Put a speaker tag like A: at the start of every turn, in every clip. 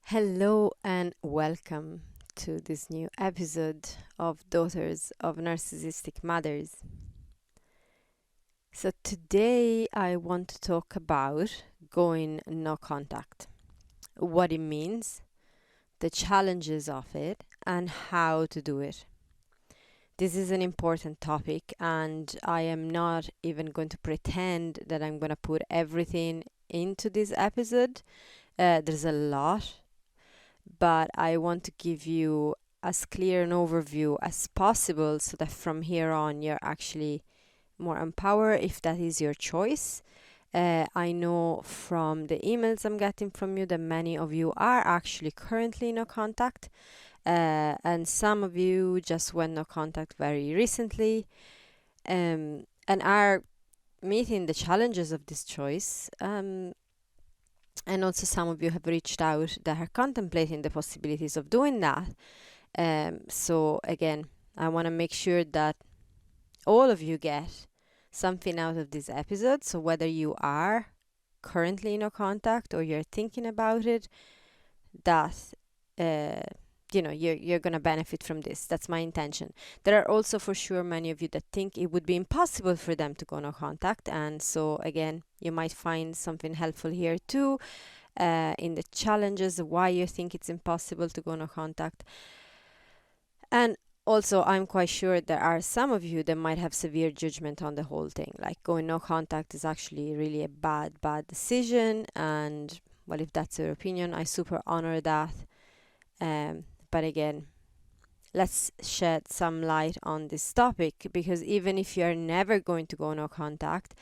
A: Hello and welcome to this new episode of Daughters of Narcissistic Mothers. So, today I want to talk about going no contact, what it means, the challenges of it, and how to do it. This is an important topic, and I am not even going to pretend that I'm going to put everything into this episode. There's a lot, but I want to give you as clear an overview as possible so that from here on you're actually more empowered if that is your choice. I know from the emails I'm getting from you that many of you are actually currently no contact, and some of you just went no contact very recently, and are meeting the challenges of this choice. And also some of you have reached out that are contemplating the possibilities of doing that. So again, I want to make sure that all of you get something out of this episode. So whether you are currently in a contact or you're thinking about it, that you're gonna benefit from this. That's my intention. There are also for sure many of you that think it would be impossible for them to go no contact, and so again, you might find something helpful here too, in the challenges of why you think it's impossible to go no contact. And also, I'm quite sure there are some of you that might have severe judgment on the whole thing. Like going no contact is actually really a bad decision. And well, if that's your opinion, I super honor that. But again, let's shed some light on this topic, because even if you're never going to go no contact,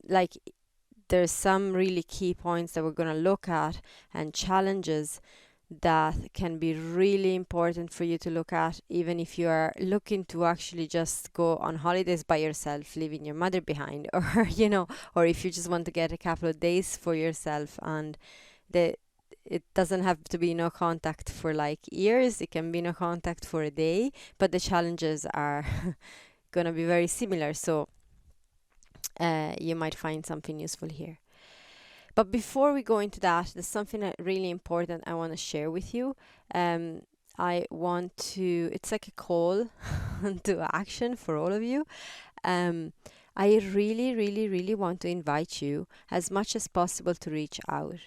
A: like there's some really key points that we're going to look at and challenges that can be really important for you to look at, even if you are looking to actually just go on holidays by yourself, leaving your mother behind, or or if you just want to get a couple of days for yourself. And it doesn't have to be no contact for like years. It can be no contact for a day, but the challenges are gonna be very similar. So you might find something useful here. But before we go into that, there's something really important I want to share with you. It's like a call to action for all of you. I really, really, really want to invite you as much as possible to reach out.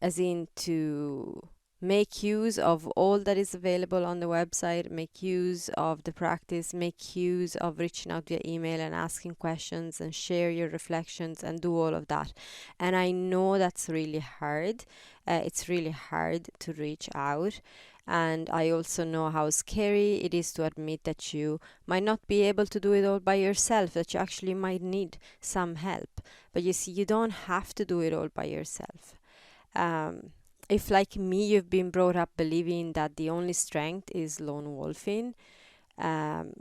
A: As in to make use of all that is available on the website, make use of the practice, make use of reaching out via email and asking questions and share your reflections and do all of that. And I know that's really hard. It's really hard to reach out. And I also know how scary it is to admit that you might not be able to do it all by yourself, that you actually might need some help. But you see, you don't have to do it all by yourself. If, like me, you've been brought up believing that the only strength is lone wolfing, um,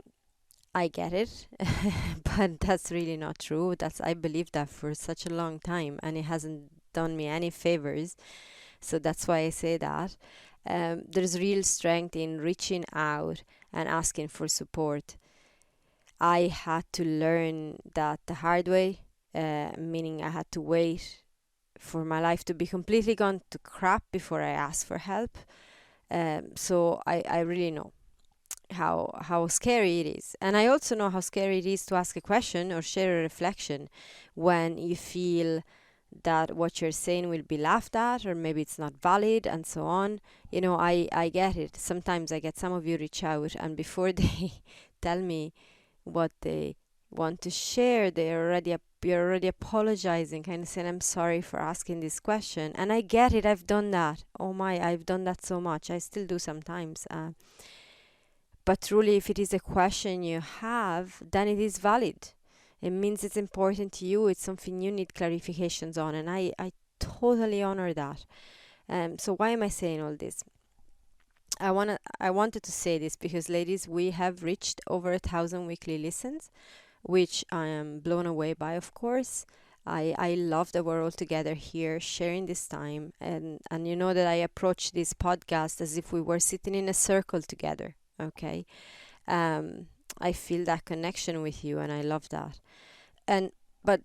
A: I get it, but that's really not true. I believed that for such a long time, and it hasn't done me any favors. So that's why I say that. There's real strength in reaching out and asking for support. I had to learn that the hard way, meaning I had to wait for my life to be completely gone to crap before I ask for help. So I really know how scary it is. And I also know how scary it is to ask a question or share a reflection when you feel that what you're saying will be laughed at, or maybe it's not valid, and so on. I get it. Sometimes I get some of you reach out, and before they tell me what they want to share, you're already apologizing, kind of saying, I'm sorry for asking this question. And I get it. I've done that. Oh my, I've done that so much. I still do sometimes. But truly, if it is a question you have, then it is valid. It means it's important to you. It's something you need clarifications on. And I totally honor that. So why am I saying all this? I wanted to say this because, ladies, we have reached over 1,000 weekly listens, which I am blown away by, of course. I love that we're all together here sharing this time, and you know that I approach this podcast as if we were sitting in a circle together. Okay. I feel that connection with you, and I love that. And but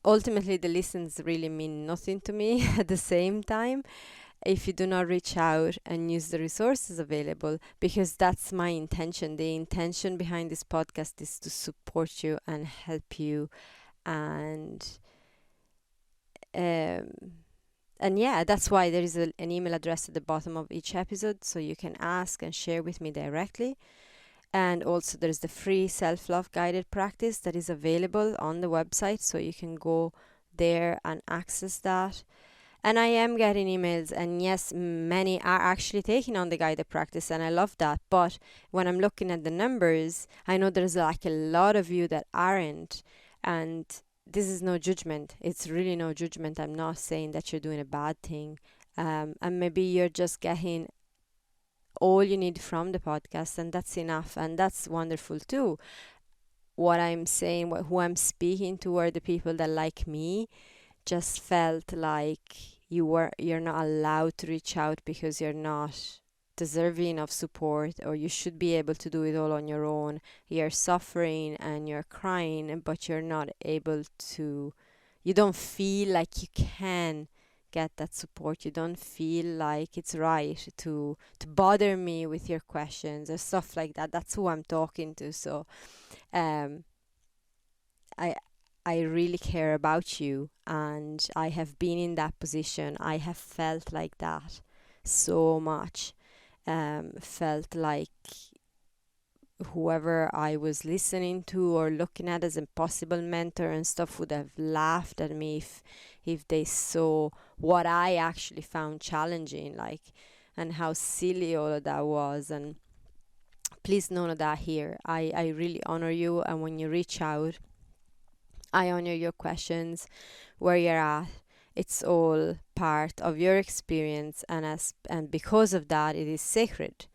A: ultimately the listens really mean nothing to me at the same time if you do not reach out and use the resources available, because that's my intention. The intention behind this podcast is to support you and help you, and um, yeah, that's why there is an email address at the bottom of each episode, so you can ask and share with me directly. And also there's the free self-love guided practice that is available on the website, so you can go there and access that. And I am getting emails, and yes, many are actually taking on the guided practice, and I love that. But when I'm looking at the numbers, I know there's like a lot of you that aren't. And this is no judgment. It's really no judgment. I'm not saying that you're doing a bad thing. And maybe you're just getting all you need from the podcast, and that's enough. And that's wonderful too. What I'm saying, who I'm speaking to, are the people that, like me, just felt like you're not allowed to reach out because you're not deserving of support, or you should be able to do it all on your own. You're suffering and you're crying, but you're not able to, you don't feel like you can get that support. You don't feel like it's right to bother me with your questions or stuff like that. That's who I'm talking to. So um I I really care about you, and I have been in that position. I have felt like that so much. Felt like whoever I was listening to or looking at as a possible mentor and stuff would have laughed at me if they saw what I actually found challenging, like, and how silly all of that was. And please know that here. I really honor you, and when you reach out, I honor your questions, where you're at. It's all part of your experience, and because of that, it is sacred.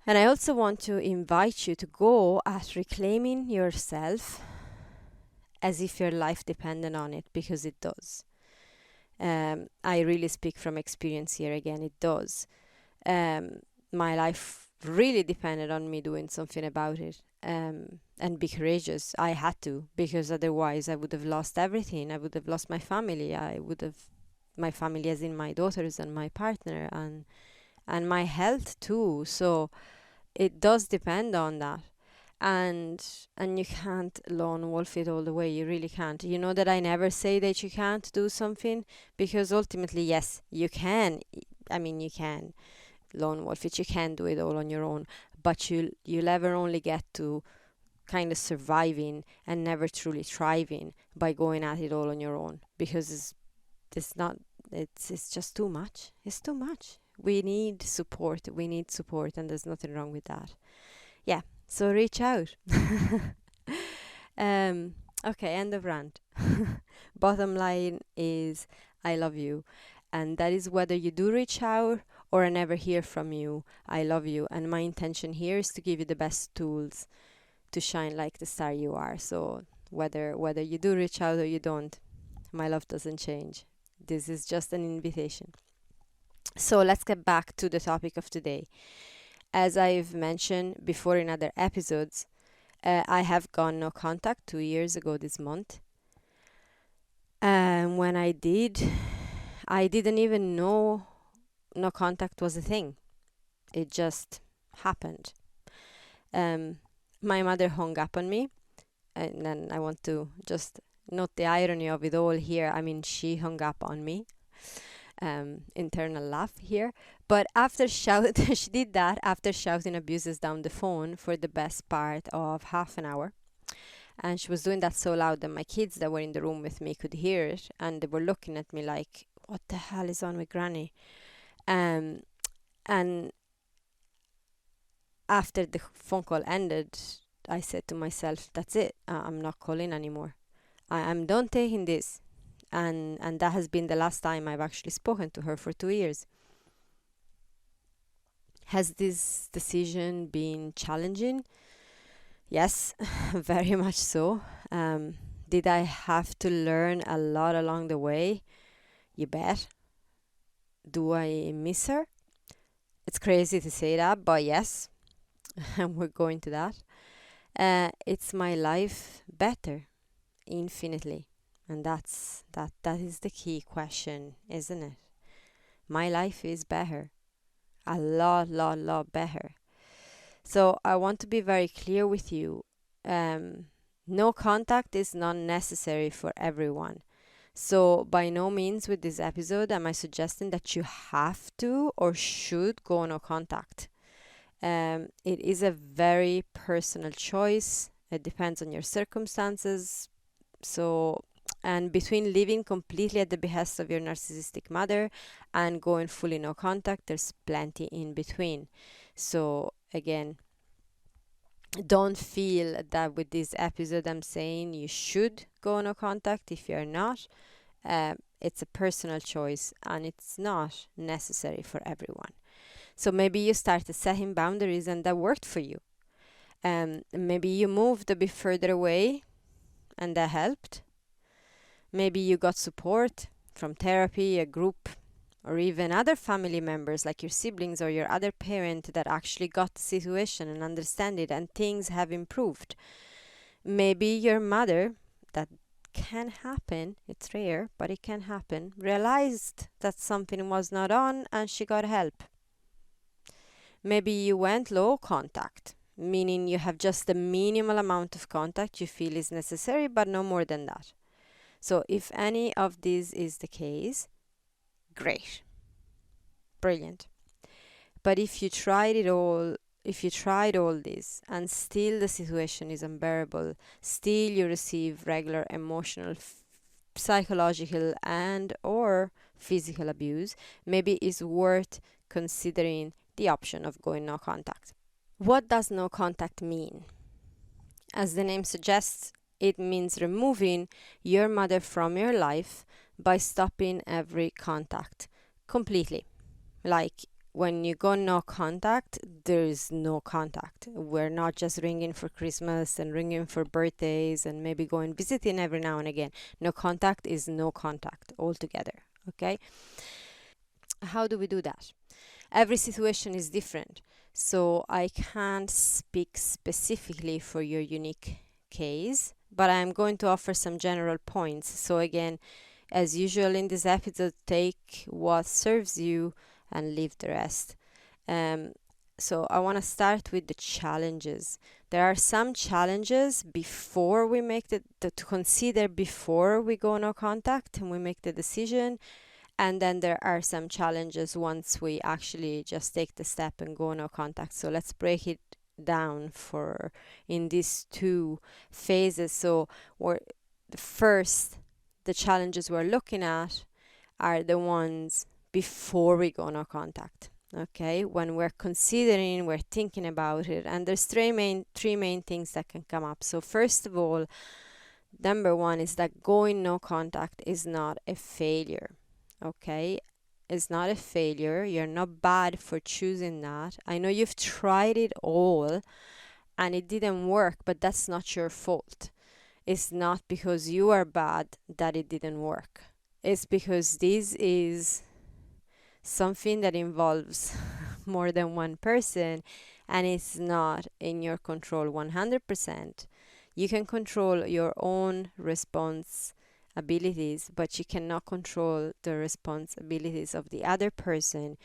A: And I also want to invite you to go at reclaiming yourself as if your life depended on it, because it does. I really speak from experience here again, it does. My life really depended on me doing something about it, and be courageous. I had to, because otherwise I would have lost everything. I would have lost my family. I would have, my family as in my daughters and my partner, and my health too. So it does depend on that. And you can't lone wolf it all the way. You really can't. You know that I never say that you can't do something, because ultimately, yes, you can. I mean, you can lone wolf it. You can do it all on your own, but you'll ever only get to kind of surviving and never truly thriving by going at it all on your own, because it's not, it's just too much. It's too much. We need support. We need support, and there's nothing wrong with that. Yeah. So reach out. um, okay, end of rant. Bottom line is, I love you. And that is whether you do reach out or I never hear from you. I love you. And my intention here is to give you the best tools to shine like the star you are. So whether you do reach out or you don't, my love doesn't change. This is just an invitation. So let's get back to the topic of today. As I've mentioned before in other episodes, I have gone no contact 2 years ago this month. And when I did, I didn't even know no contact was a thing. It just happened. My mother hung up on me, and then I want to just note the irony of it all here. I mean, she hung up on me. Internal laugh here. But after she did that after shouting abuses down the phone for the best part of half an hour. And she was doing that so loud that my kids that were in the room with me could hear it, and they were looking at me like, what the hell is on with Granny? And after the phone call ended, I said to myself, that's it. I'm not calling anymore. I'm done taking this. And that has been the last time I've actually spoken to her for 2 years. Has this decision been challenging? Yes, very much so. Did I have to learn a lot along the way? You bet. Do I miss her? It's crazy to say that, but yes, and we're going to that. It's my life better, infinitely. And that is the key question, isn't it? My life is better. A lot better. So I want to be very clear with you. Um, no contact is not necessary for everyone. So by no means with this episode am I suggesting that you have to or should go no contact. It is a very personal choice. It depends on your circumstances. So, and between living completely at the behest of your narcissistic mother and going fully no contact, there's plenty in between. So, again, don't feel that with this episode I'm saying you should go no contact if you're not. It's a personal choice and it's not necessary for everyone. So maybe you started setting boundaries and that worked for you. Maybe you moved a bit further away and that helped. Maybe you got support from therapy, a group, or even other family members like your siblings or your other parent that actually got the situation and understand it, and things have improved. Maybe your mother, that can happen, it's rare, but it can happen, realized that something was not on and she got help. Maybe you went low contact, meaning you have just the minimal amount of contact you feel is necessary, but no more than that. So if any of this is the case, great, brilliant. But if you tried all this and still the situation is unbearable, still you receive regular emotional, psychological and or physical abuse, maybe it's worth considering the option of going no contact. What does no contact mean? As the name suggests, it means removing your mother from your life by stopping every contact completely. Like when you go no contact, there is no contact. We're not just ringing for Christmas and ringing for birthdays and maybe going visiting every now and again. No contact is no contact altogether. Okay? How do we do that? Every situation is different, so I can't speak specifically for your unique case, but I'm going to offer some general points. So again, as usual in this episode, take what serves you and leave the rest. So I want to start with the challenges. There are some challenges before we make to consider before we go no contact and we make the decision. And then there are some challenges once we actually just take the step and go no contact. So let's break it down for in these two phases. So the challenges we're looking at are the ones before we go no contact. Okay, when we're considering, we're thinking about it, and there's three main things that can come up. So first of all, number one is that going no contact is not a failure. Okay, it's not a failure. You're not bad for choosing that. I know you've tried it all and it didn't work, but that's not your fault. It's not because you are bad that it didn't work. It's because this is something that involves more than one person and it's not in your control 100%. You can control your own response abilities, but you cannot control the responsibilities of the other person,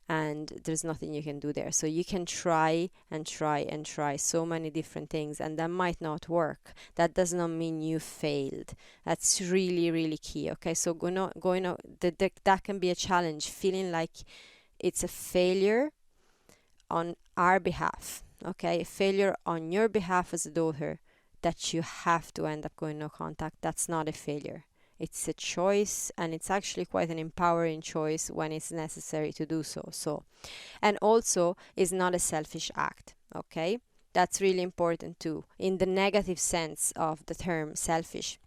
A: and there's nothing you can do there. So you can try and try and try so many different things, and that might not work. That does not mean you failed. That's really, really key. Okay, so that can be a challenge, feeling like it's a failure on our behalf. Okay, a failure on your behalf as a daughter, that you have to end up going no contact. That's not a failure. It's a choice, and it's actually quite an empowering choice when it's necessary to do so. And also is not a selfish act. Okay, that's really important too, in the negative sense of the term selfish.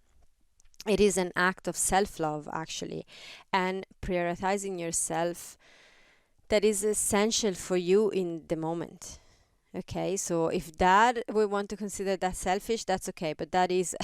A: It is an act of self-love actually, and prioritizing yourself that is essential for you in the moment. Okay, so if that we want to consider that selfish, that's okay, but that is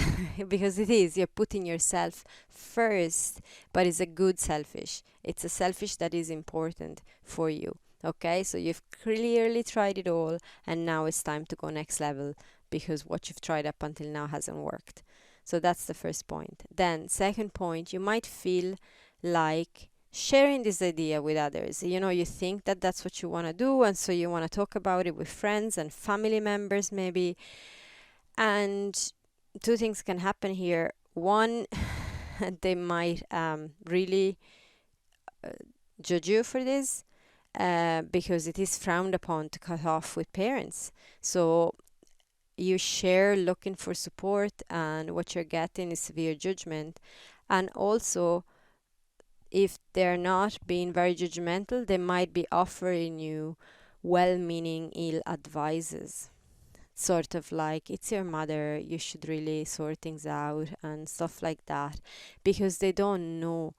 A: because it is, you're putting yourself first, but it's a good selfish. It's a selfish that is important for you. Okay, so you've clearly tried it all, and now it's time to go next level because what you've tried up until now hasn't worked. So that's the first point. Then second point, you might feel like sharing this idea with others. You think that that's what you want to do, and so you want to talk about it with friends and family members maybe. And two things can happen here. One, they might really judge you for this, because it is frowned upon to cut off with parents. So you share looking for support, and what you're getting is severe judgment. And also, if they're not being very judgmental, they might be offering you well-meaning ill advices, sort of like, it's your mother, you should really sort things out and stuff like that, because they don't know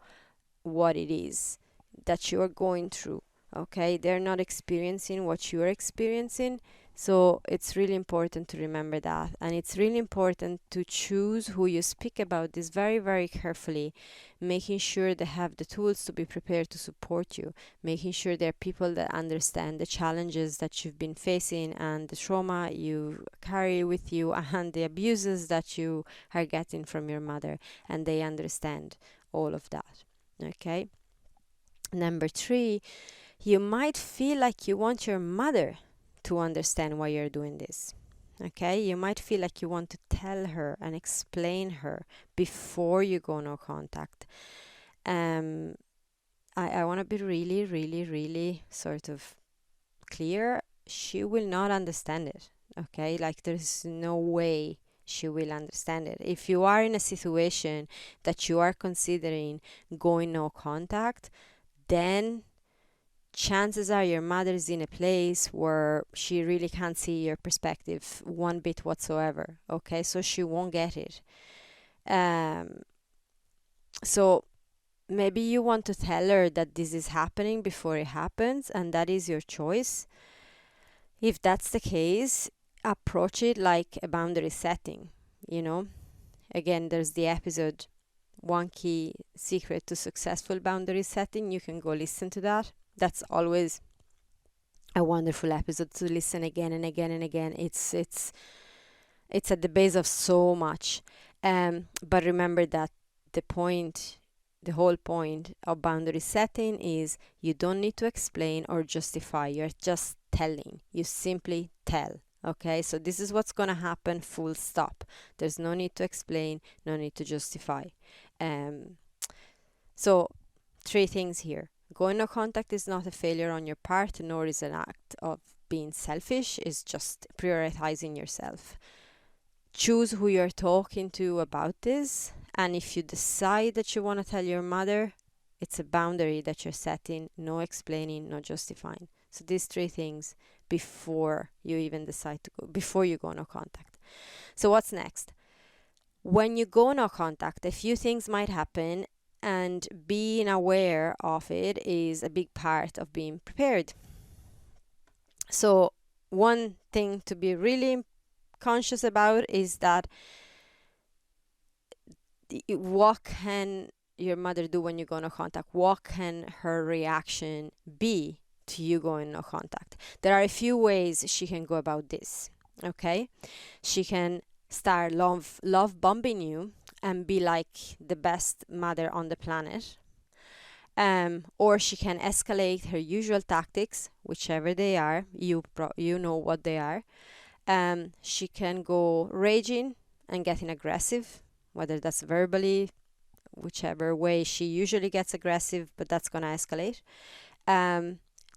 A: what it is that you're going through. Okay, they're not experiencing what you're experiencing. So it's really important to remember that, and it's really important to choose who you speak about this very, very carefully, making sure they have the tools to be prepared to support you, making sure they're people that understand the challenges that you've been facing and the trauma you carry with you and the abuses that you are getting from your mother, and they understand all of that. Okay. Number three, you might feel like you want your mother to understand why you're doing this. Okay, you might feel like you want to tell her and explain her before you go no contact. Um, I want to be really, really, really sort of clear. She will not understand it. Okay, like there's no way she will understand it. If you are in a situation that you are considering going no contact, then chances are your mother is in a place where she really can't see your perspective one bit whatsoever. Okay, so she won't get it. So maybe you want to tell her that this is happening before it happens, and that is your choice. If that's the case, approach it like a boundary setting. Again, there's the episode One Key Secret to Successful Boundary Setting. You can go listen to that. That's always a wonderful episode to listen again and again and again. It's at the base of so much. But remember that the whole point of boundary setting is you don't need to explain or justify. You're just telling. You simply tell. Okay, so this is what's going to happen, full stop. There's no need to explain, no need to justify. So, three things here. Going no contact is not a failure on your part, nor is an act of being selfish. It's just prioritizing yourself. Choose who you're talking to about this, and if you decide that you want to tell your mother, it's a boundary that you're setting, no explaining, no justifying. So these three things before you even decide to go, before you go no contact. So what's next? When you go no contact, a few things might happen, and being aware of it is a big part of being prepared. So one thing to be really conscious about is that what can your mother do when you go no contact? What can her reaction be to you going no contact? There are a few ways she can go about this. Okay, she can start love bombing you and be like the best mother on the planet, or she can escalate her usual tactics, whichever they are. You know what they are. She can go raging and getting aggressive, whether that's verbally, whichever way she usually gets aggressive, but that's going to escalate.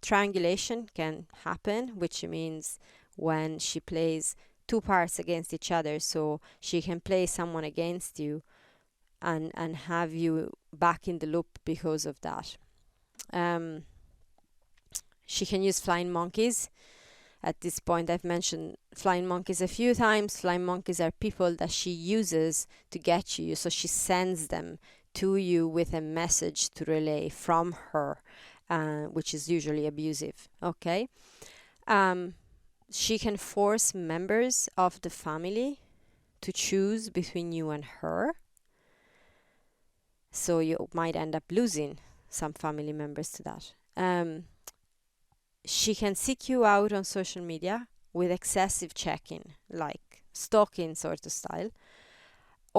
A: Triangulation can happen, which means when she plays two parts against each other, so she can play someone against you and have you back in the loop because of that. She can use flying monkeys. At this point, I've mentioned flying monkeys a few times. Flying monkeys are people that she uses to get you. So she sends them to you with a message to relay from her, which is usually abusive. Okay. She can force members of the family to choose between you and her. So you might end up losing some family members to that. She can seek you out on social media with excessive checking, like stalking sort of style.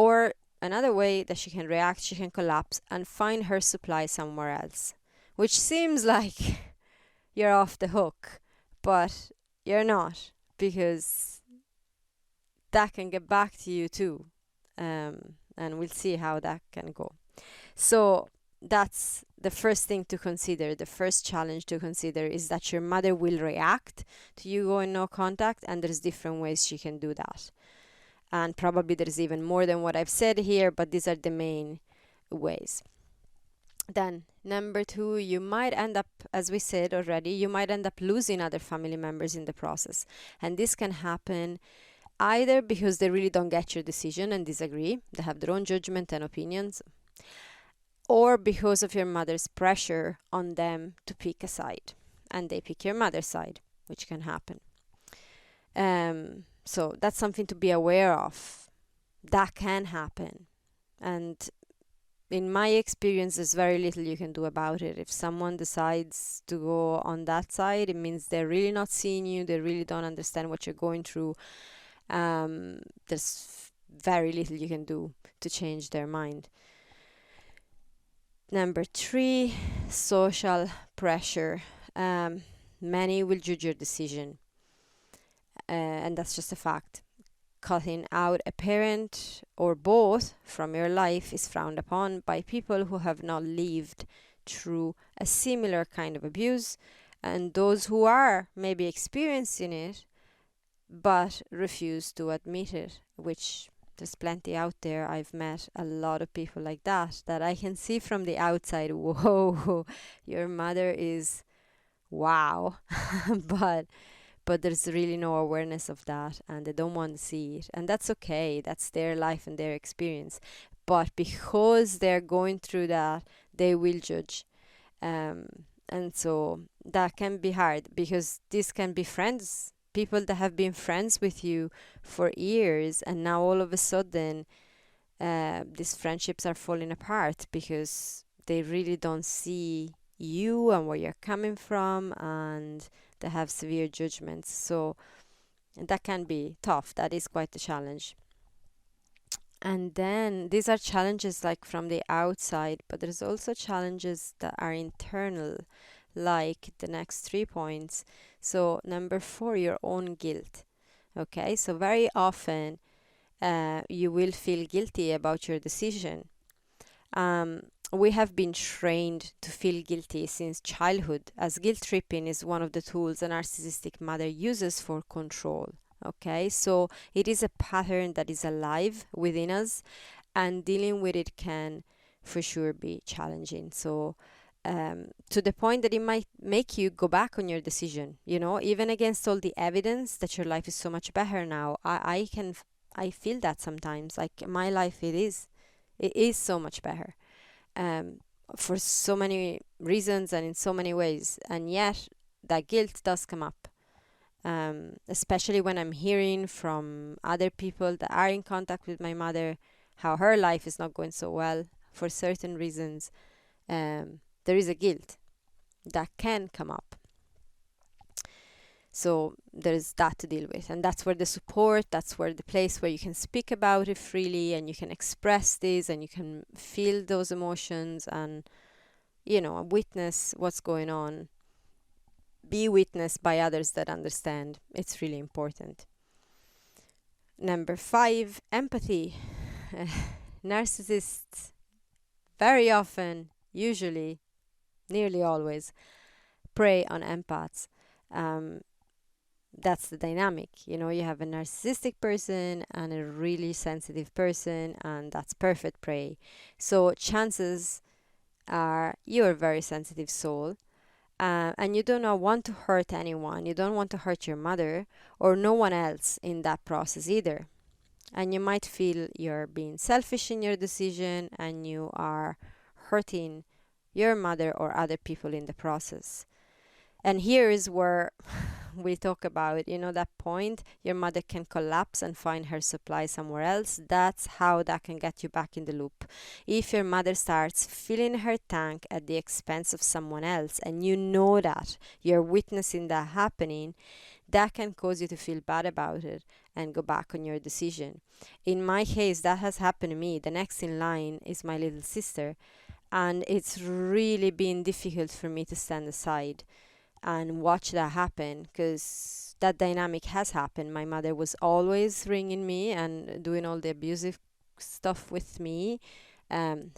A: Or another way that she can react, she can collapse and find her supply somewhere else, which seems like you're off the hook, but you're not, because that can get back to you too. And we'll see how that can go. So that's the first thing to consider. The first challenge to consider is that your mother will react to you going no contact, and there's different ways she can do that. And probably there's even more than what I've said here, but these are the main ways. Then, number 2, you might end up, as we said already, you might end up losing other family members in the process. And this can happen either because they really don't get your decision and disagree, they have their own judgment and opinions, or because of your mother's pressure on them to pick a side, and they pick your mother's side, which can happen. So that's something to be aware of. That can happen. And in my experience, there's very little you can do about it. If someone decides to go on that side, it means they're really not seeing you, they really don't understand what you're going through. There's very little you can do to change their mind. Number 3, social pressure. Many will judge your decision, and that's just a fact. Cutting out a parent or both from your life is frowned upon by people who have not lived through a similar kind of abuse, and those who are maybe experiencing it but refuse to admit it, which there's plenty out there. I've met a lot of people like that I can see from the outside, whoa, your mother is wow. but there's really no awareness of that, and they don't want to see it, and that's okay. That's their life and their experience. But because they're going through that, they will judge. And so that can be hard, because this can be friends, people that have been friends with you for years, and now all of a sudden these friendships are falling apart because they really don't see you and where you're coming from, and they have severe judgments. So that can be tough. That is quite a challenge. And then these are challenges like from the outside, but there's also challenges that are internal, like the next 3 points. So number 4, your own guilt. Okay, so very often you will feel guilty about your decision. We have been trained to feel guilty since childhood, as guilt tripping is one of the tools a narcissistic mother uses for control. Okay, so it is a pattern that is alive within us, and dealing with it can for sure be challenging. So to the point that it might make you go back on your decision, even against all the evidence that your life is so much better now. I feel that sometimes, like my life, it is so much better, for so many reasons and in so many ways, and yet that guilt does come up, especially when I'm hearing from other people that are in contact with my mother how her life is not going so well for certain reasons. There is a guilt that can come up. So there's that to deal with, and that's where the support, that's where the place where you can speak about it freely, and you can express this, and you can feel those emotions, and witness what's going on, be witnessed by others that understand. It's really important. Number 5, empathy. Narcissists very often, usually, nearly always, prey on empaths. That's the dynamic. You have a narcissistic person and a really sensitive person, and that's perfect prey. So chances are you're a very sensitive soul, and you do not want to hurt anyone. You don't want to hurt your mother or no one else in that process either. And you might feel you're being selfish in your decision, and you are hurting your mother or other people in the process. And here is where we talk about, that point, your mother can collapse and find her supply somewhere else. That's how that can get you back in the loop. If your mother starts filling her tank at the expense of someone else, and you know that, you're witnessing that happening, that can cause you to feel bad about it and go back on your decision. In my case, that has happened to me. The next in line is my little sister, and it's really been difficult for me to stand aside and watch that happen, because that dynamic has happened. My mother was always ringing me and doing all the abusive stuff with me.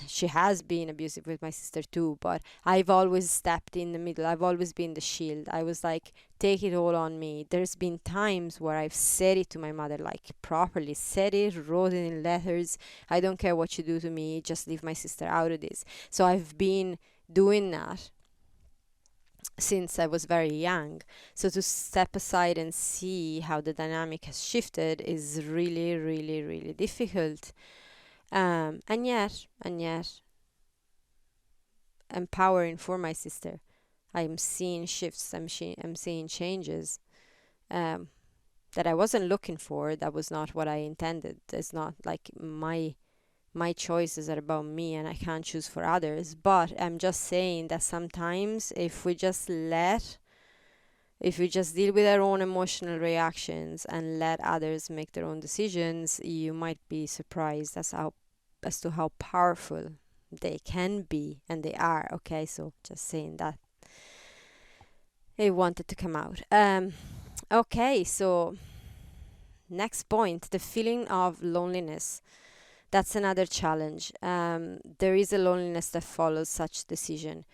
A: She has been abusive with my sister too, but I've always stepped in the middle. I've always been the shield. I was like, take it all on me. There's been times where I've said it to my mother, like properly said it, wrote it in letters. I don't care what you do to me, just leave my sister out of this. So I've been doing that since I was very young. So to step aside and see how the dynamic has shifted is really, really, really difficult. And yet, empowering for my sister. I'm seeing shifts. I'm seeing changes um, that I wasn't looking for. That was not what I intended. It's not like my choices are about me and I can't choose for others. But I'm just saying that sometimes if we just deal with our own emotional reactions and let others make their own decisions, you might be surprised as to how powerful they can be, and they are. Okay, so just saying that it wanted to come out. Okay, so next point, the feeling of loneliness. That's another challenge. There is a loneliness that follows such decision.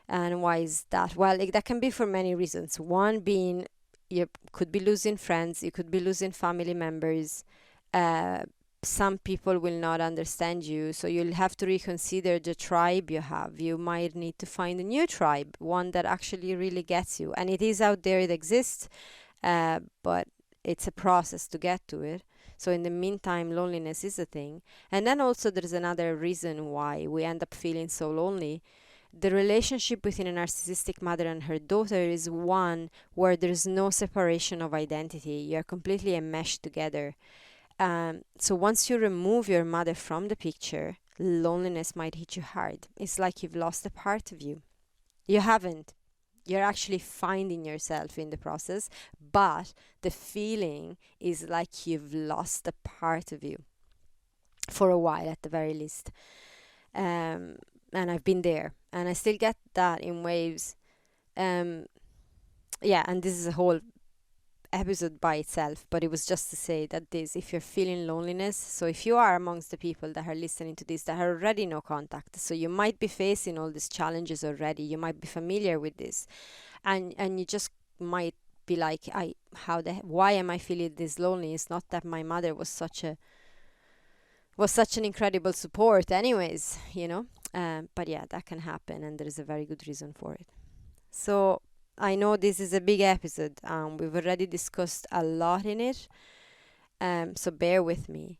A: And why is that? Well, that can be for many reasons. One being you could be losing friends, you could be losing family members. Uh, some people will not understand you, so you'll have to reconsider the tribe you have. You might need to find a new tribe, one that actually really gets you. And it is out there, it exists, but it's a process to get to it. So in the meantime, loneliness is a thing. And then also there's another reason why we end up feeling so lonely. The relationship between a narcissistic mother and her daughter is one where there's no separation of identity. You're completely enmeshed together. So once you remove your mother from the picture, loneliness might hit you hard. It's like you've lost a part of you. You haven't. You're actually finding yourself in the process, but the feeling is like you've lost a part of you for a while, at the very least. And I've been there, and I still get that in waves. Yeah, and this is a whole episode by itself, but it was just to say that if you're feeling loneliness, so if you are amongst the people that are listening to this that are already no contact, so you might be facing all these challenges already, you might be familiar with this, and you just might be like, why am I feeling this lonely? It's not that my mother was such an incredible support anyways, but yeah, that can happen, and there's a very good reason for it. So I know this is a big episode. We've already discussed a lot in it, so bear with me.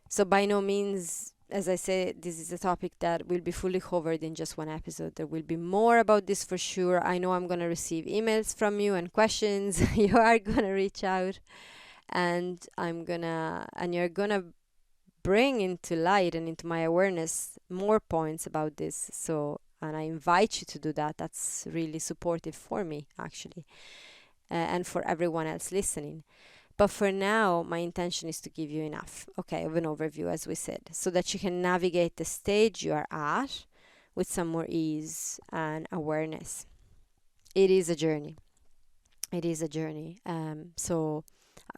A: So by no means, as I said, this is a topic that will be fully covered in just one episode. There will be more about this for sure. I know I'm going to receive emails from you and questions. You are going to reach out, and you're going to bring into light and into my awareness more points about this. And I invite you to do that. That's really supportive for me, actually, and for everyone else listening. But for now, my intention is to give you enough, of an overview, as we said, so that you can navigate the stage you are at with some more ease and awareness. It is a journey. It is a journey. So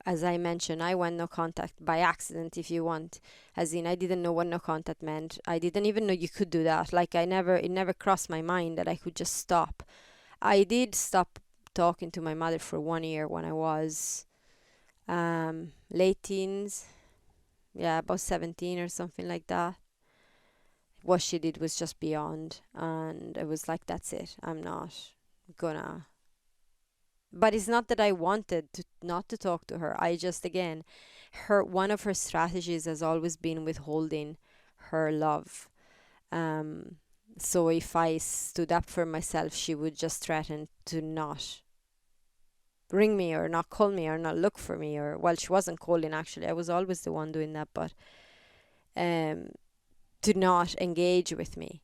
A: as I mentioned, I went no contact by accident, if you want. As in, I didn't know what no contact meant. I didn't even know you could do that. It never crossed my mind that I could just stop. I did stop talking to my mother for 1 year when I was late teens. Yeah, about 17 or something like that. What she did was just beyond. And it was like, that's it. I'm not gonna. But it's not that I wanted not to talk to her. I just, again, one of her strategies has always been withholding her love. So if I stood up for myself, she would just threaten to not ring me or not call me or not look for me, or, well, she wasn't calling, actually. I was always the one doing that, but to not engage with me.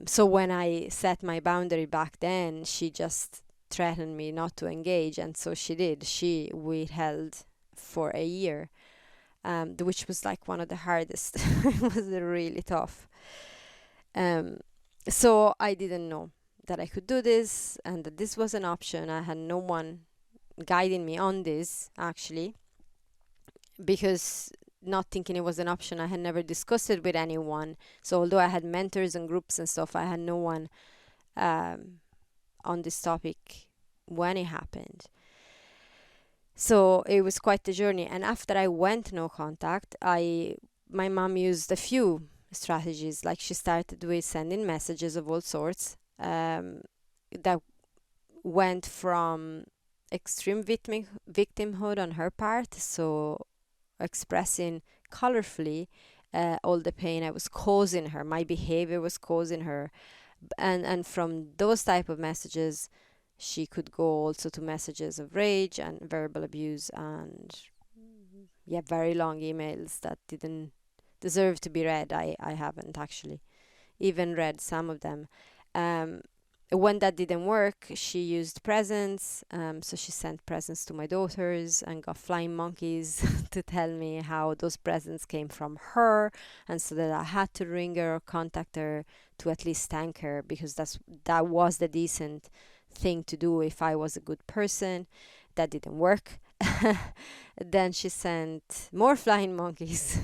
A: So when I set my boundary back then, she just threatened me not to engage, and so she did. She withheld for a year, which was like one of the hardest. It was really tough. Um, so I didn't know that I could do this and that this was an option. I had no one guiding me on this, actually, because not thinking it was an option, I had never discussed it with anyone. So although I had mentors and groups and stuff, I had no one on this topic when it happened. So it was quite the journey. And after I went no contact, my mom used a few strategies. Like, she started with sending messages of all sorts that went from extreme victimhood on her part, so expressing colorfully all the pain I was causing her, my behavior was causing her, and from those type of messages she could go also to messages of rage and verbal abuse, and very long emails that didn't deserve to be read. I haven't actually even read some of them. When that didn't work, she used presents. So she sent presents to my daughters and got flying monkeys to tell me how those presents came from her, and so that I had to ring her or contact her to at least thank her, because that was the decent thing to do if I was a good person. That didn't work. Then she sent more flying monkeys.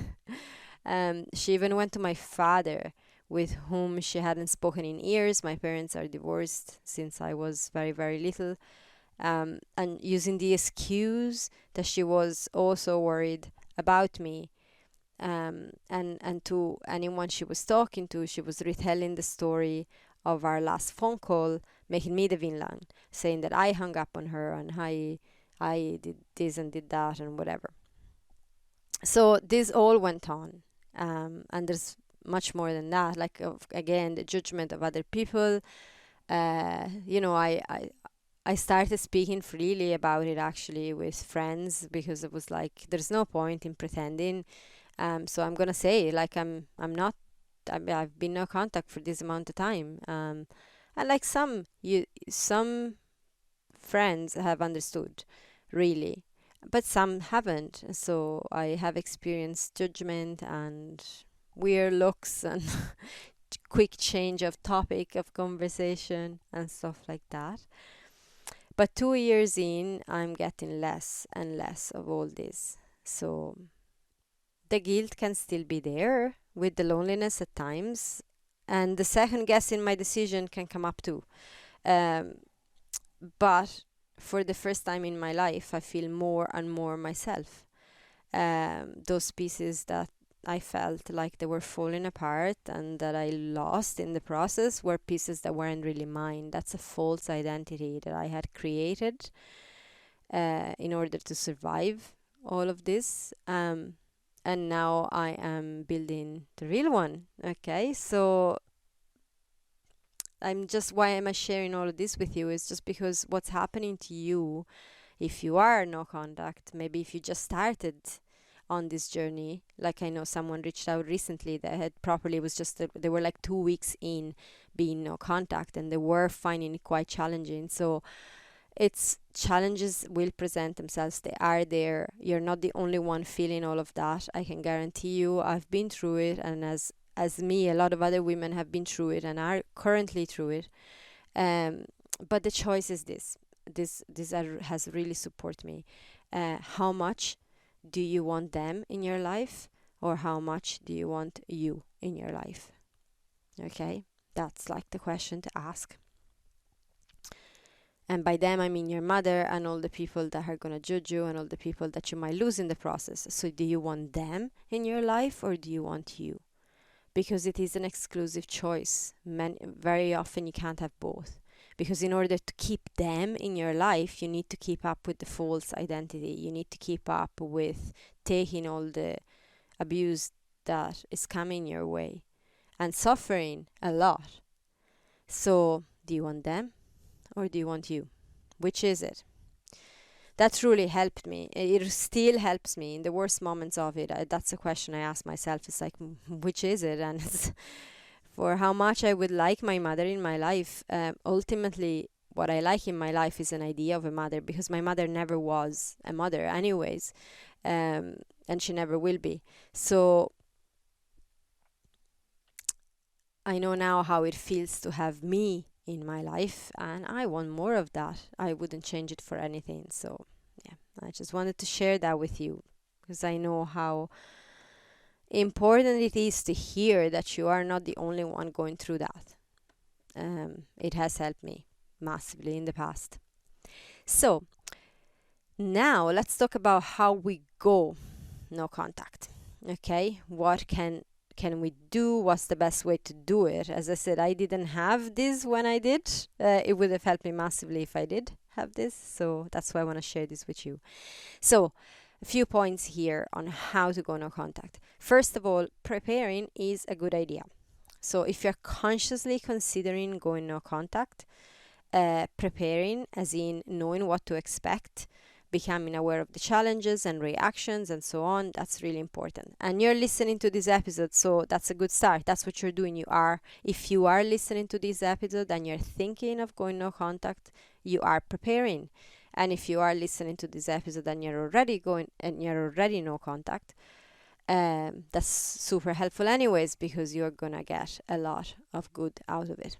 A: She even went to my father, with whom she hadn't spoken in years. My parents are divorced since I was very, very little. And using the excuse that she was also worried about me. And to anyone she was talking to, she was retelling the story of our last phone call, making me the villain, saying that I hung up on her and I did this and did that and whatever. So this all went on. And there's much more than that, like again, the judgment of other people. I started speaking freely about it, actually, with friends, because it was like, there's no point in pretending. So I'm gonna say, like, I've been no contact for this amount of time. And like some friends have understood, really, but some haven't. So I have experienced judgment and weird looks and quick change of topic of conversation and stuff like that. But 2 years in, I'm getting less and less of all this. So the guilt can still be there, with the loneliness at times, and the second guessing my decision can come up too. But for the first time in my life, I feel more and more myself. Those pieces that I felt like they were falling apart and that I lost in the process were pieces that weren't really mine. That's a false identity that I had created in order to survive all of this. And now I am building the real one. Okay, so why am I sharing all of this with you is just because what's happening to you, if you are no contact, maybe if you just started on this journey, like I know someone reached out recently that had properly was just they were like 2 weeks in being no contact, and they were finding it quite challenging. So it's challenges will present themselves. They are there. You're not the only one feeling all of that. I can guarantee you, I've been through it, and as me, a lot of other women have been through it and are currently through it. But the choice is this. Has really supported me. How much do you want them in your life, or how much do you want you in your life? Okay, that's like the question to ask. And by them, I mean your mother and all the people that are going to judge you and all the people that you might lose in the process. So do you want them in your life, or do you want you? Because it is an exclusive choice. Very often you can't have both. Because in order to keep them in your life, you need to keep up with the false identity. You need to keep up with taking all the abuse that is coming your way and suffering a lot. So do you want them, or do you want you? Which is it? That truly helped me. It still helps me in the worst moments of it. That's a question I ask myself. It's like, which is it? And it's for how much I would like my mother in my life, ultimately, what I like in my life is an idea of a mother, because my mother never was a mother anyways, and she never will be. So I know now how it feels to have me in my life, and I want more of that. I wouldn't change it for anything. So, yeah, I just wanted to share that with you, because I know how important it is to hear that you are not the only one going through that. It has helped me massively in the past. So, now let's talk about how we go no contact. Okay, what can we do? What's the best way to do it? As I said, I didn't have this when I did. It would have helped me massively if I did have this. So that's why I want to share this with you. So, a few points here on how to go no contact. First of all, preparing is a good idea. So if you're consciously considering going no contact, preparing, as in knowing what to expect, becoming aware of the challenges and reactions and so on, that's really important. And you're listening to this episode, so that's a good start. That's what you're doing. If you are listening to this episode and you're thinking of going no contact, you are preparing. And if you are listening to this episode and you're already no contact, that's super helpful anyways, because you're gonna get a lot of good out of it.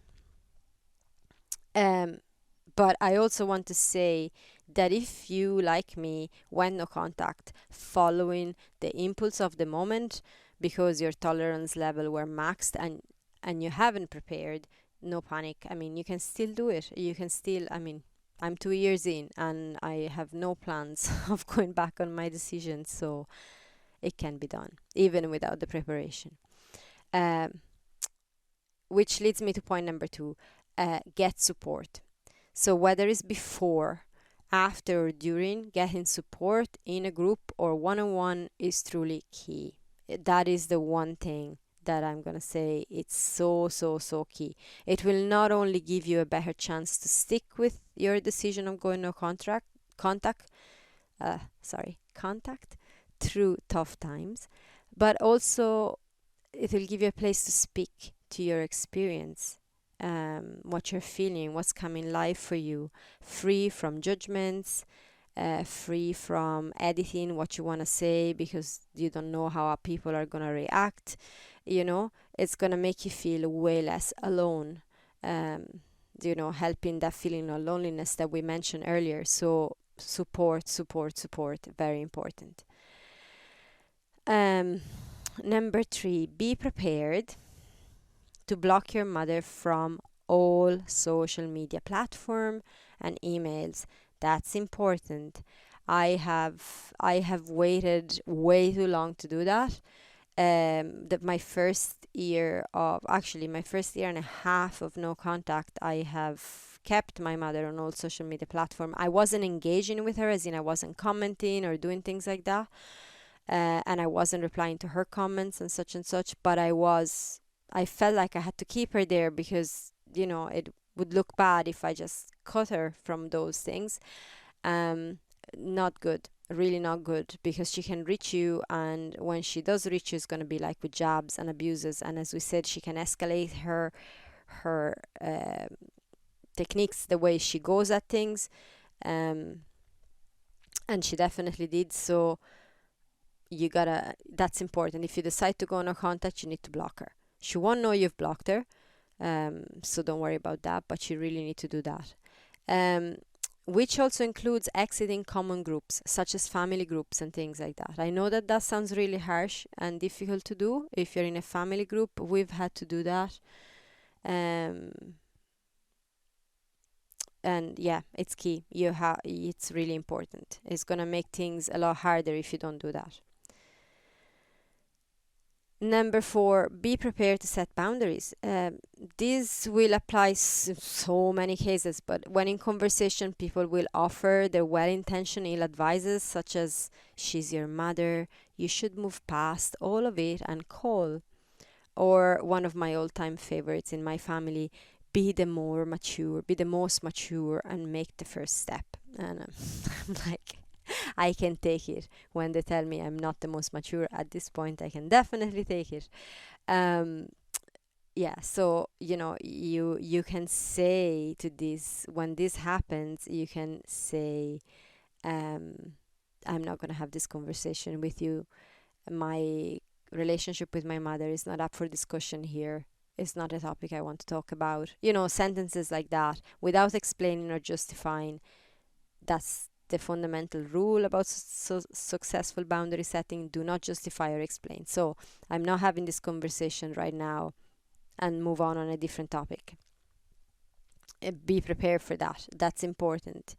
A: But I also want to say that if you, like me, went no contact following the impulse of the moment because your tolerance level were maxed, and you haven't prepared, no panic. I mean, you can still do it. You can still, I mean, I'm 2 years in and I have no plans of going back on my decision, so it can be done even without the preparation. Um, which leads me to point number 2, get support. So whether it's before, after, or during, getting support in a group or one-on-one is truly key. That is the one thing that I'm gonna say, it's so key. It will not only give you a better chance to stick with your decision of going no contact through tough times, but also it will give you a place to speak to your experience, what you're feeling, what's coming live for you, free from judgments, free from editing what you want to say because you don't know how people are going to react. It's going to make you feel way less alone, helping that feeling of loneliness that we mentioned earlier. So support, very important. Number 3, be prepared to block your mother from all social media platform and emails. That's important. I have waited way too long to do that. My first year and a half of no contact, I have kept my mother on all social media platform. I wasn't engaging with her, as in I wasn't commenting or doing things like that, and I wasn't replying to her comments and such, but I felt like I had to keep her there because it would look bad if I just cut her from those things. Not good, really not good, because she can reach you, and when she does reach you, it's going to be like with jabs and abuses, and as we said, she can escalate her techniques, the way she goes at things, and she definitely did. So that's important. If you decide to go no contact, you need to block her. She won't know you've blocked her, so don't worry about that, but you really need to do that. Which also includes exiting common groups, such as family groups and things like that. I know that sounds really harsh and difficult to do. If you're in a family group, we've had to do that. And yeah, it's key. It's really important. It's going to make things a lot harder if you don't do that. Number 4, be prepared to set boundaries. This will apply so many cases, but when in conversation, people will offer their well-intentioned ill advices, such as, she's your mother, you should move past all of it and call. Or one of my all-time favorites in my family, be the most mature and make the first step. And I'm like, I can take it when they tell me I'm not the most mature. At this point, I can definitely take it. yeah, so you can say to this, when this happens, you can say, um I'm not going to have this conversation with you. My relationship with my mother is not up for discussion here. It's not a topic I want to talk about. Sentences like that without explaining or justifying. That's the fundamental rule about successful boundary setting. Do not justify or explain. So I'm not having this conversation right now, and move on a different topic. Be prepared for that. That's important.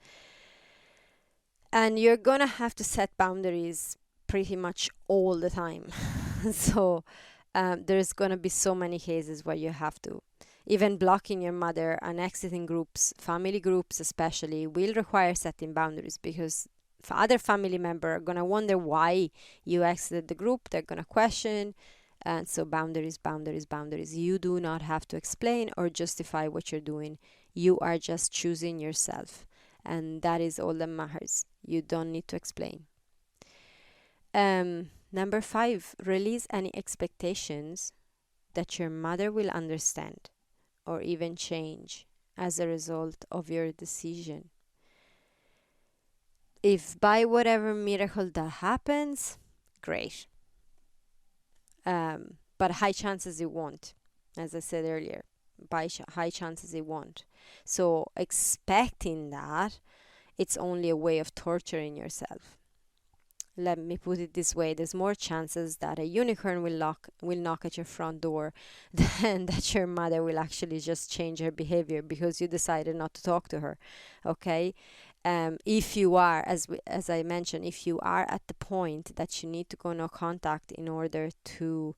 A: And you're gonna have to set boundaries pretty much all the time. So there's gonna be so many cases where you have to. Even blocking your mother and exiting groups, family groups especially, will require setting boundaries, because other family members are gonna wonder why you exited the group. They're gonna question. And so boundaries, boundaries, boundaries. You do not have to explain or justify what you're doing. You are just choosing yourself. And that is all that matters. You don't need to explain. Number 5, release any expectations that your mother will understand or even change as a result of your decision. If by whatever miracle that happens, great. But high chances it won't, as I said earlier. By high chances it won't. So expecting that, it's only a way of torturing yourself. Let me put it this way: there's more chances that a unicorn will knock at your front door than that your mother will actually just change her behavior because you decided not to talk to her. Okay? If you are, as I mentioned, if you are at the point that you need to go no contact in order to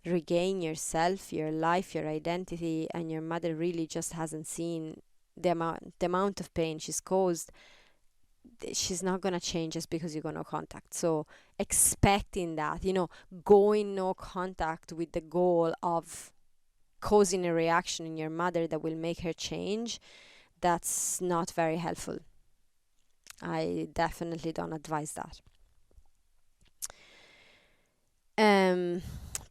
A: regain yourself, your life, your identity, and your mother really just hasn't seen the amount of pain she's caused, she's not going to change just because you go no contact. So expecting that, going no contact with the goal of causing a reaction in your mother that will make her change, that's not very helpful. I definitely don't advise that.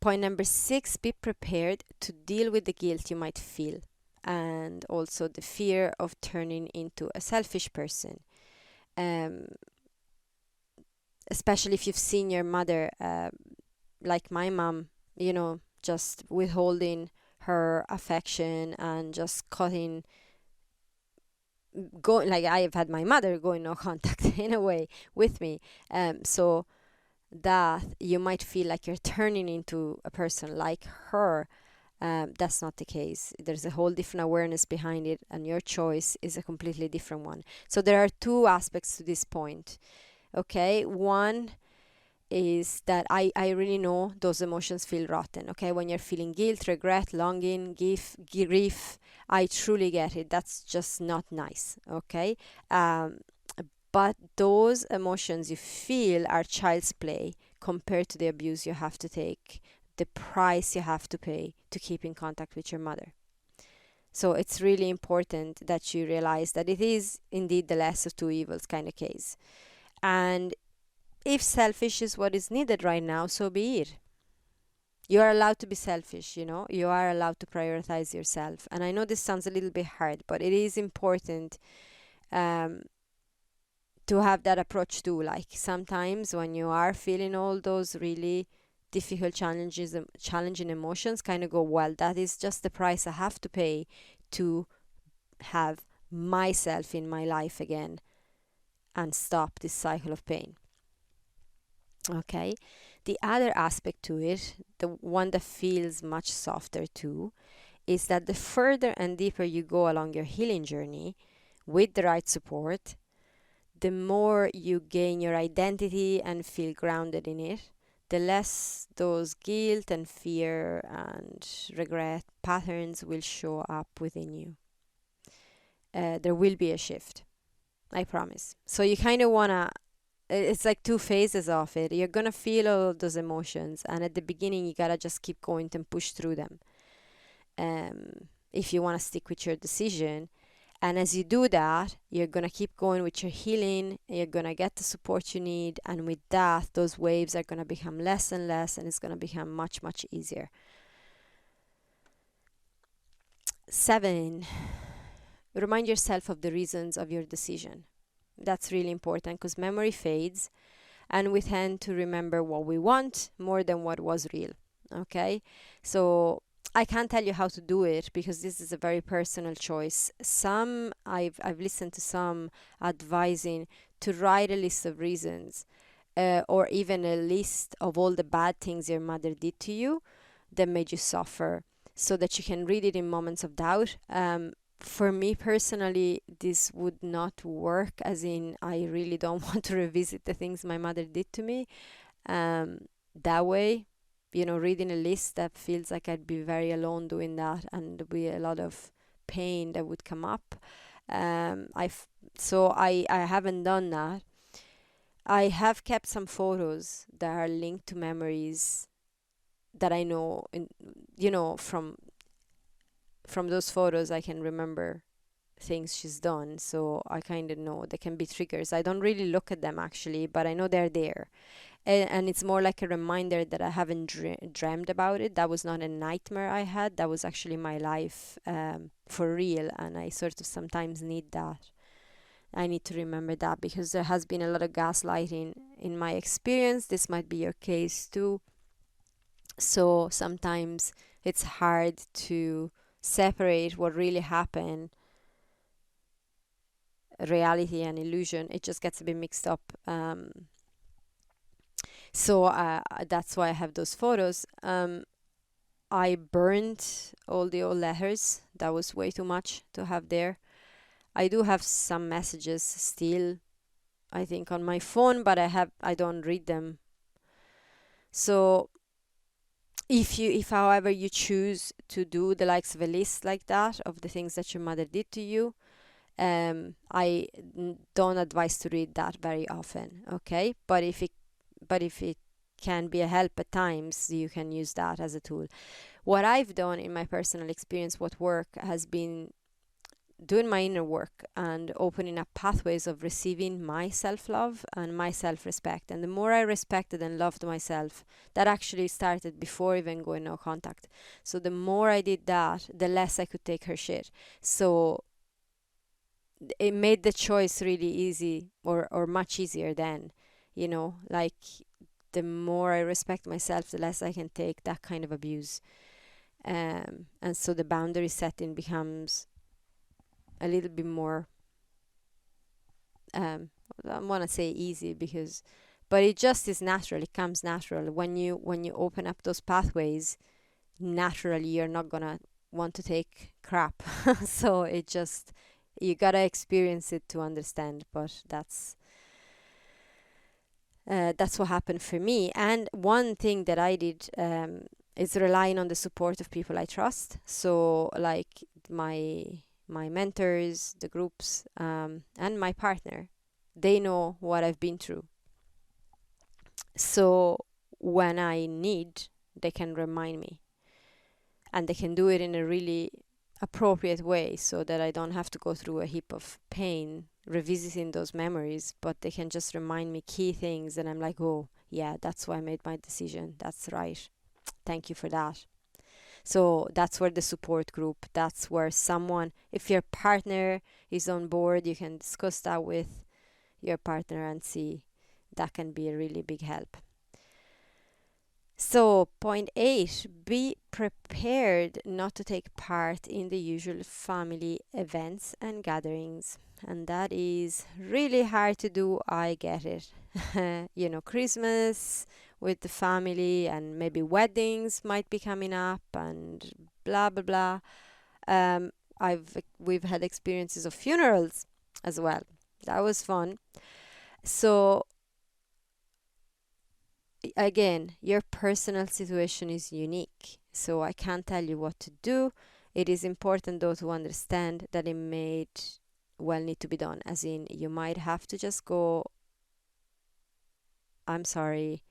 A: Point number 6, be prepared to deal with the guilt you might feel and also the fear of turning into a selfish person. Especially if you've seen your mother, like my mom, just withholding her affection and just like I have had my mother going no contact in a way with me. So that you might feel like you're turning into a person like her. That's not the case. There's a whole different awareness behind it, and your choice is a completely different one. So there are 2 aspects to this point. Okay, one is that I really know those emotions feel rotten. Okay, when you're feeling guilt, regret, longing, grief, I truly get it. That's just not nice. Okay, but those emotions you feel are child's play compared to the abuse you have to take, the price you have to pay to keep in contact with your mother. So it's really important that you realize that it is indeed the less of 2 evils kind of case. And if selfish is what is needed right now, so be it. You are allowed to be selfish, you are allowed to prioritize yourself. And I know this sounds a little bit hard, but it is important to have that approach too. Like sometimes when you are feeling all those really difficult challenging emotions, kind of go, well, that is just the price I have to pay to have myself in my life again and stop this cycle of pain. Okay, the other aspect to it, the one that feels much softer too, is that the further and deeper you go along your healing journey with the right support, the more you gain your identity and feel grounded in it, the less those guilt and fear and regret patterns will show up within you. There will be a shift, I promise. So you kind of want to, it's like 2 phases of it. You're going to feel all of those emotions, and at the beginning you got to just keep going and push through them if you want to stick with your decision. And as you do that, you're going to keep going with your healing, you're going to get the support you need, and with that, those waves are going to become less and less, and it's going to become much, much easier. 7, remind yourself of the reasons of your decision. That's really important because memory fades and we tend to remember what we want more than what was real. Okay? So I can't tell you how to do it because this is a very personal choice. Some I've listened to some advising to write a list of reasons, or even a list of all the bad things your mother did to you that made you suffer, so that you can read it in moments of doubt. For me personally, this would not work, as in, I really don't want to revisit the things my mother did to me. That way, reading a list, that feels like I'd be very alone doing that, and there'd be a lot of pain that would come up. I haven't done that. I have kept some photos that are linked to memories that I know, from those photos I can remember things she's done. So I kind of know they can be triggers. I don't really look at them actually, but I know they're there. And it's more like a reminder that I haven't dreamed about it. That was not a nightmare I had. That was actually my life, for real. And I sort of sometimes need that. I need to remember that because there has been a lot of gaslighting in my experience. This might be your case too. So sometimes it's hard to separate what really happened, reality and illusion. It just gets a bit mixed up. So that's why I have those photos. I burned all the old letters. That was way too much to have there. I do have some messages still, I think, on my phone, but I don't read them. So if however you choose to do the likes of a list like that of the things that your mother did to you, I don't advise to read that very often. Okay, but if it can be a help at times, you can use that as a tool. What I've done in my personal experience, what work has been doing my inner work and opening up pathways of receiving my self-love and my self-respect. And the more I respected and loved myself, that actually started before even going no contact. So the more I did that, the less I could take her shit. So it made the choice really easy, or much easier then, like, the more I respect myself, the less I can take that kind of abuse. And so the boundary setting becomes a little bit more, I want to say easy, but it just is natural. It comes natural when you open up those pathways. Naturally, you're not gonna want to take crap. So you gotta experience it to understand. But that's what happened for me. And one thing that I did, is relying on the support of people I trust. So like my mentors, the groups, and my partner. They know what I've been through. So when I need, they can remind me. And they can do it in a really appropriate way so that I don't have to go through a heap of pain revisiting those memories, but they can just remind me key things, and I'm like, oh, yeah, that's why I made my decision. That's right. Thank you for that. So that's where the support group, that's where someone, if your partner is on board, you can discuss that with your partner and see. That can be a really big help. So, point 8, be prepared not to take part in the usual family events and gatherings. And that is really hard to do. I get it. Christmas with the family, and maybe weddings might be coming up, and blah blah blah. We've had experiences of funerals as well. That was fun. So again, your personal situation is unique, so I can't tell you what to do. It is important though to understand that it may well need to be done, as in, you might have to just go, I'm sorry,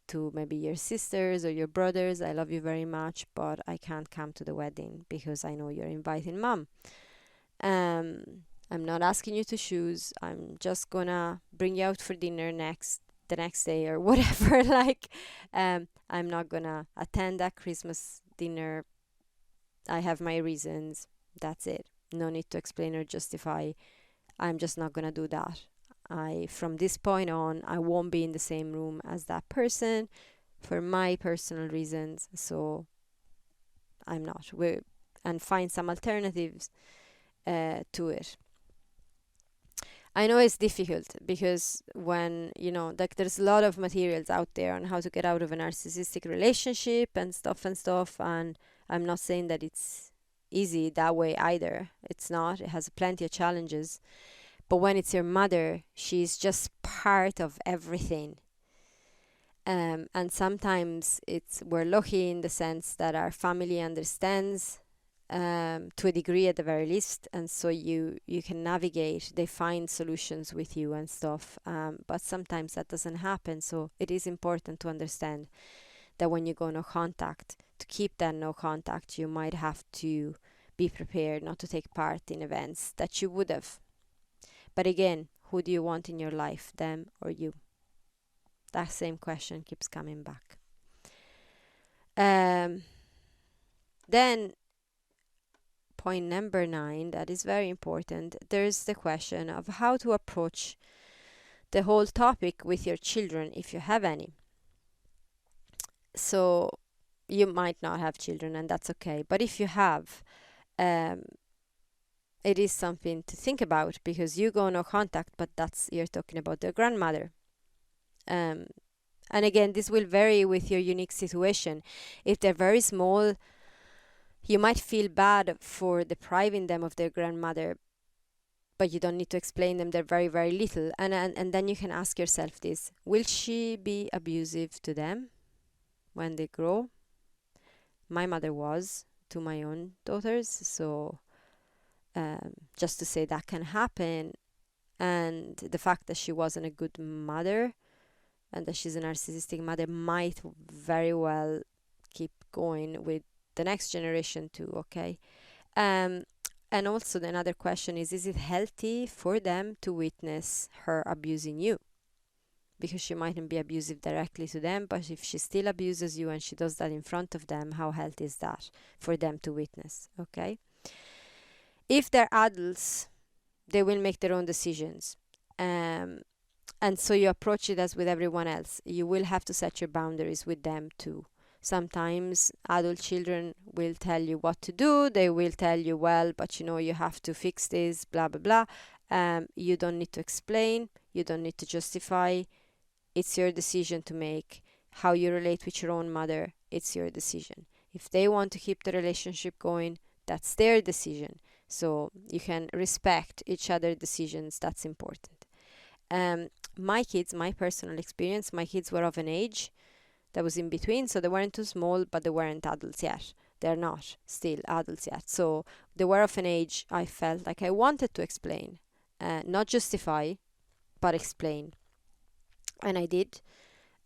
A: to maybe your sisters or your brothers, I love you very much, but I can't come to the wedding because I know you're inviting mom. I'm not asking you to choose. I'm just gonna bring you out for dinner the next day or whatever. Like, I'm not gonna attend that Christmas dinner I have my reasons. That's it. No need to explain or justify. I'm just not gonna do that. From this point on, I won't be in the same room as that person for my personal reasons. So I'm not. And find some alternatives to it. I know it's difficult because when, like there's a lot of materials out there on how to get out of a narcissistic relationship and stuff. And I'm not saying that it's easy that way either. It's not. It has plenty of challenges. But when it's your mother, she's just part of everything. And sometimes we're lucky in the sense that our family understands to a degree at the very least, and so you can navigate. They find solutions with you and stuff, but sometimes that doesn't happen. So it is important to understand that when you go no contact, to keep that no contact, you might have to be prepared not to take part in events that you would have. But again, who do you want in your life, them or you? That same question keeps coming back. Then point number 9, that is very important. There's the question of how to approach the whole topic with your children if you have any. So you might not have children, and that's okay. But if you have, it is something to think about, because you go no contact, but you're talking about their grandmother. And again, this will vary with your unique situation. If they're very small, you might feel bad for depriving them of their grandmother, but you don't need to explain them. They're very, very little. And then you can ask yourself this: will she be abusive to them when they grow? My mother was to my own daughters, so just to say that can happen. And the fact that she wasn't a good mother and that she's a narcissistic mother might very well keep going with the next generation too, okay? And also another question is it healthy for them to witness her abusing you? Because she mightn't be abusive directly to them, but if she still abuses you and she does that in front of them, how healthy is that for them to witness, okay? If they're adults, they will make their own decisions. And so you approach it as with everyone else. You will have to set your boundaries with them too. Sometimes adult children will tell you what to do. They will tell you, well, but you have to fix this, blah, blah, blah. You don't need to explain. You don't need to justify. It's your decision to make. How you relate with your own mother, it's your decision. If they want to keep the relationship going, that's their decision. So you can respect each other's decisions. That's important. My kids, my personal experience, my kids were of an age that was in between, so they weren't too small, but they weren't adults yet. They're not still adults yet. So they were of an age I felt like I wanted to explain, not justify, but explain. And I did.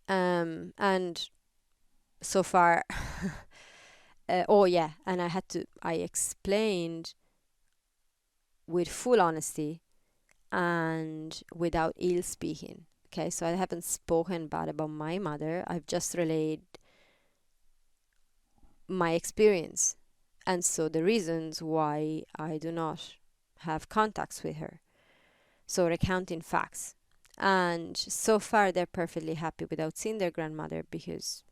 A: And so far, and I explained with full honesty and without ill speaking. Okay, so I haven't spoken bad about my mother. I've just relayed my experience, and so the reasons why I do not have contacts with her. So recounting facts. And so far they're perfectly happy without seeing their grandmother, because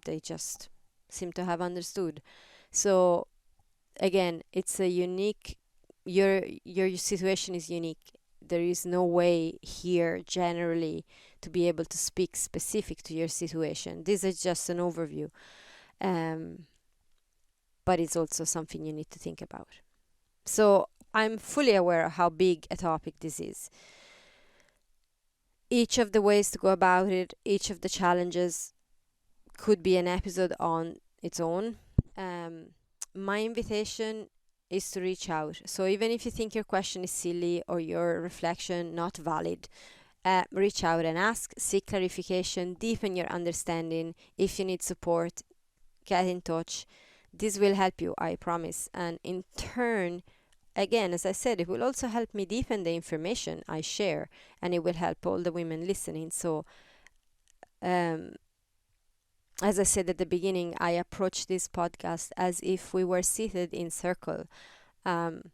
A: they just seem to have understood. So again, it's a unique, your situation is unique. There is no way here generally to be able to speak specific to your situation. This is just an overview. But it's also something you need to think about. So I'm fully aware of how big a topic this is. Each of the ways to go about it, each of the challenges could be an episode on its own. My invitation is to reach out. So even if you think your question is silly or your reflection not valid, reach out and ask, seek clarification, deepen your understanding. If you need support, get in touch. This will help you, I promise. And in turn, again, as I said, it will also help me deepen the information I share, and it will help all the women listening. So as I said at the beginning, I approach this podcast as if we were seated in circle, um,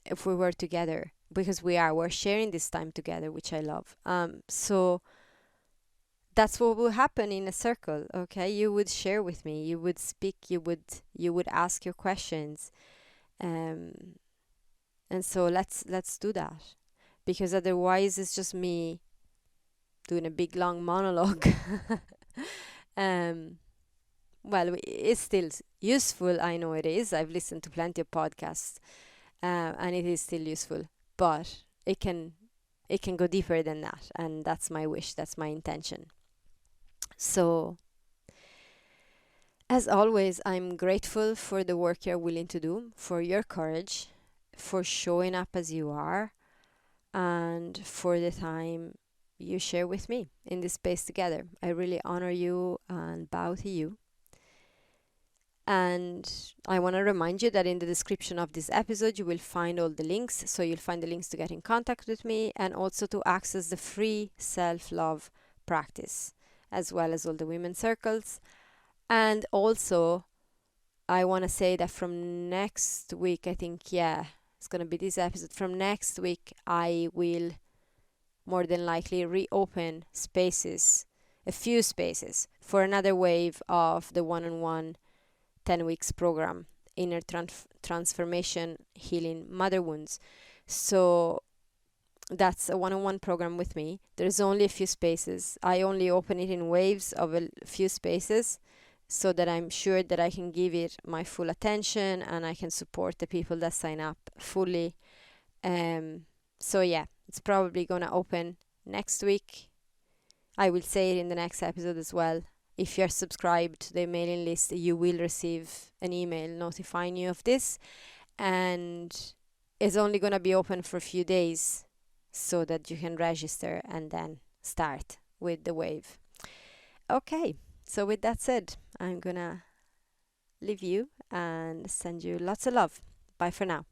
A: if we were together, because we're sharing this time together, which I love. So that's what will happen in a circle. Okay, you would share with me, you would speak, you would ask your questions, um, and so let's do that, because otherwise it's just me doing a big long monologue. um, well, it's still useful. I know it is. I've listened to plenty of podcasts, and it is still useful. But it can go deeper than that, and that's my wish. That's my intention. So, as always, I'm grateful for the work you're willing to do, for your courage, for showing up as you are, and for the time you share with me in this space together. I really honor you and bow to you. And I want to remind you that in the description of this episode, you will find all the links. So you'll find the links to get in contact with me and also to access the free self love practice, as well as all the women's circles. And also, I want to say that from next week, I think, yeah, it's going to be this episode. From next week, I will more than likely reopen spaces, a few spaces, for another wave of the one on one 10 weeks program, Inner Transformation Healing Mother Wounds. So that's a one-on-one program with me. There's only a few spaces. I only open it in waves of a few spaces so that I'm sure that I can give it my full attention and I can support the people that sign up fully. So yeah, it's probably gonna open next week. I will say it in the next episode as well. If you're subscribed to the mailing list, you will receive an email notifying you of this. And it's only going to be open for a few days so that you can register and then start with the wave. Okay, so with that said, I'm going to leave you and send you lots of love. Bye for now.